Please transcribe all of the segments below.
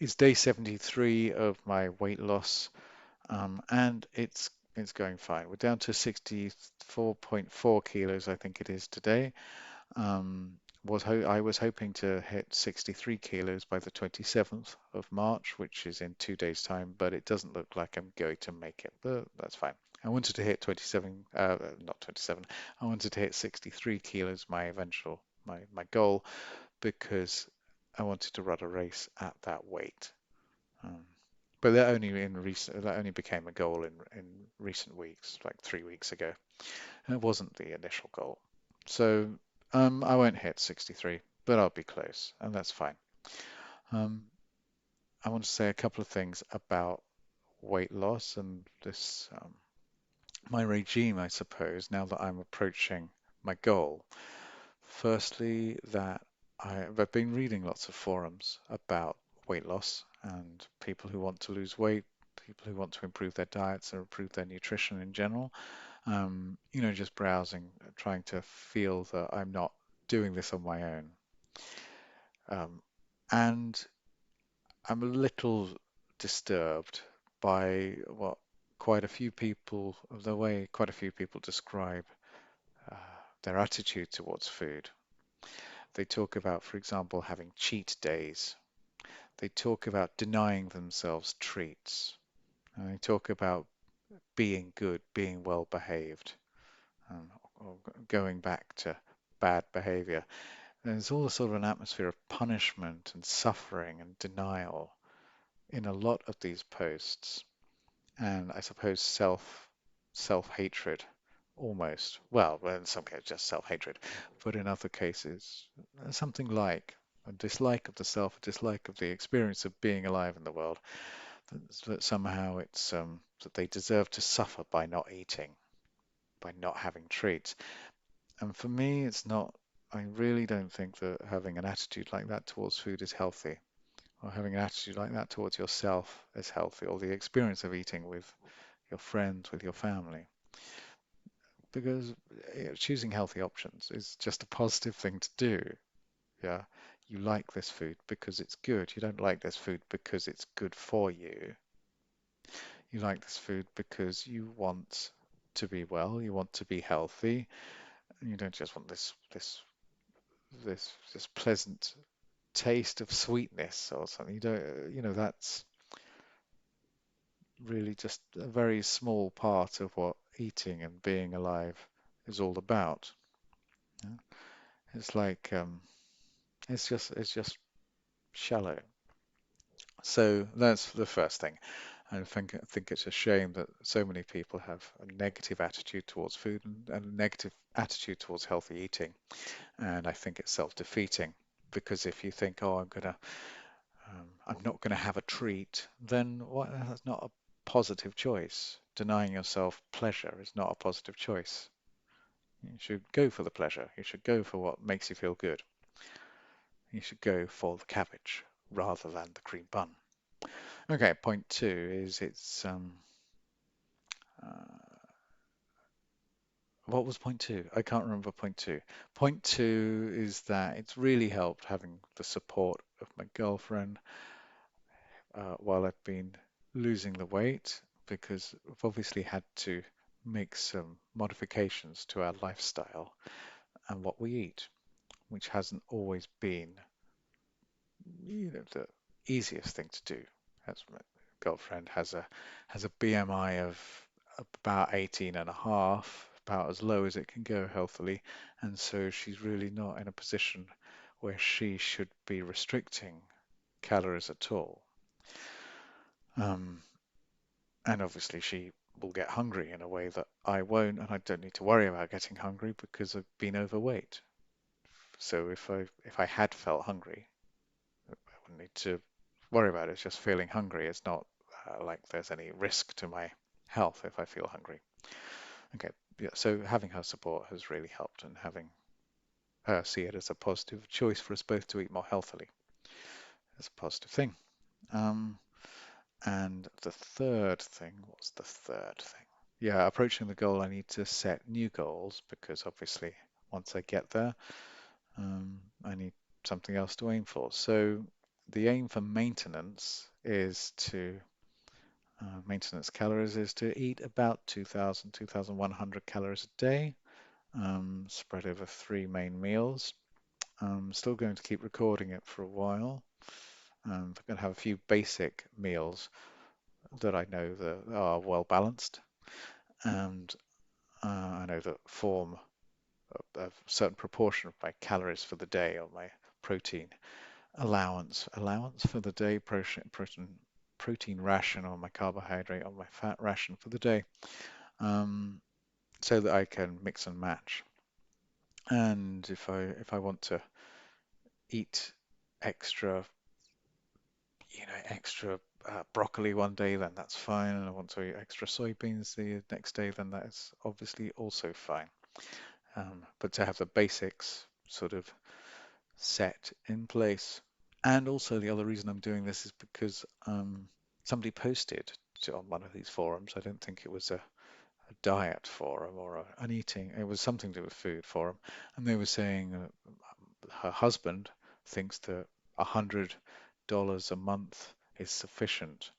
is day 73 of my weight loss, and it's going fine. We're down to 64.4 kilos, I think it is today. Um, I was hoping to hit 63 kilos by the 27th of March, which is in 2 days' time, but it doesn't look like I'm going to make it. But that's fine. I wanted to hit 27, not 27. I wanted to hit 63 kilos, my goal, because I wanted to run a race at that weight. Um, but that only became a goal in recent weeks, like 3 weeks ago. And it wasn't the initial goal. So I won't hit 63, but I'll be close, and that's fine. Um, I want to say a couple of things about weight loss and this my regime, I suppose, now that I'm approaching my goal. Firstly, that I've been reading lots of forums about weight loss and people who want to lose weight, people who want to improve their diets or improve their nutrition in general. Just browsing, trying to feel that I'm not doing this on my own. Um, and I'm a little disturbed by the way quite a few people describe uh, their attitude towards food. They talk about, for example, having cheat days. They talk about denying themselves treats. And they talk about being good, being well behaved, or going back to bad behavior. There's all a sort of an atmosphere of punishment and suffering and denial in a lot of these posts, and I suppose self-hatred almost. Well, in some cases just self-hatred, but in other cases something like a dislike of the self, a dislike of the experience of being alive in the world. That somehow it's that they deserve to suffer by not eating, by not having treats. And for me, it's not. I really don't think that having an attitude like that towards food is healthy, or having an attitude like that towards yourself is healthy, or the experience of eating with your friends, with your family. Because choosing healthy options is just a positive thing to do. Yeah, you like this food because it's good. You don't like this food because it's good for you. You like this food because you want to be well, you want to be healthy, and you don't just want this pleasant taste of sweetness or something. You don't, that's really just a very small part of what eating and being alive is all about. Yeah? It's like it's just shallow. So that's the first thing. I think it's a shame that so many people have a negative attitude towards food and a negative attitude towards healthy eating. And I think it's self-defeating because if you think, oh, I'm not gonna have a treat, then what? That's not a positive choice. Denying yourself pleasure is not a positive choice. You should go for the pleasure. You should go for what makes you feel good. You should go for the cabbage rather than the cream bun. Okay, point two is uh, what was point two? I can't remember point two. Point two is that it's really helped having the support of my girlfriend while I've been losing the weight because I've obviously had to make some modifications to our lifestyle and what we eat, which hasn't always been, the easiest thing to do. As my girlfriend has a BMI of about 18 and a half, about as low as it can go healthily, and so she's really not in a position where she should be restricting calories at all. Um, and obviously she will get hungry in a way that I won't, and I don't need to worry about getting hungry because I've been overweight. So if I had felt hungry, I wouldn't need to worry about it. It's just feeling hungry. It's not like there's any risk to my health if I feel hungry. Okay, yeah, so having her support has really helped, and having her see it as a positive choice for us both to eat more healthily is a positive thing. Um, and the third thing, what's the third thing? Yeah, approaching the goal, I need to set new goals because obviously once I get there, I need something else to aim for. So the aim for maintenance is to maintenance calories is to eat about 2,000, 2,100 calories a day, spread over three main meals. I'm still going to keep recording it for a while. I'm going to have a few basic meals that I know that are well balanced, and I know that form a certain proportion of my calories for the day, or my protein allowance for the day, protein ration, or my carbohydrate or my fat ration for the day, um, so that I can mix and match. And if I want to eat extra, extra broccoli one day, then that's fine. And I want to eat extra soybeans the next day, then that is obviously also fine. But to have the basics sort of set in place. And also the other reason I'm doing this is because somebody posted on one of these forums. I don't think it was a diet forum or an eating. It was something to do with food forum, and they were saying her husband thinks that $100 a month is sufficient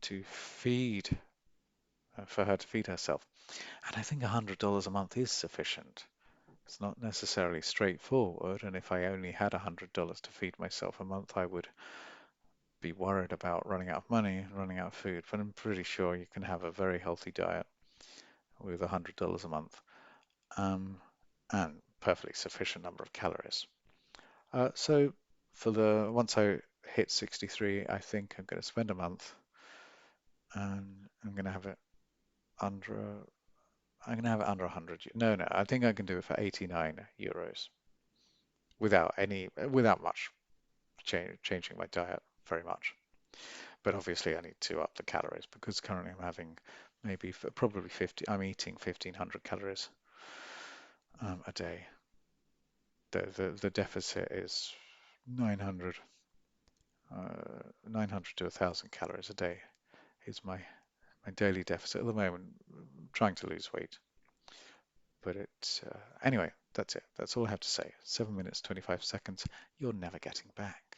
to feed for her to feed herself. And I think $100 a month is sufficient. It's not necessarily straightforward, and if I only had $100 to feed myself a month, I would be worried about running out of money and running out of food. But I'm pretty sure you can have a very healthy diet with $100 a month, um, and perfectly sufficient number of calories. So once I hit 63, I think I'm going to spend a month, and under, I'm going to have it under 100. No, I think I can do it for 89 euros without much changing my diet very much. But obviously, I need to up the calories because currently I'm having probably 50. I'm eating 1,500 calories a day. The deficit is 900, 900 to 1,000 calories a day is my daily deficit at the moment. I'm trying to lose weight, but anyway. That's it. That's all I have to say. 7 minutes 25 seconds. You're never getting back.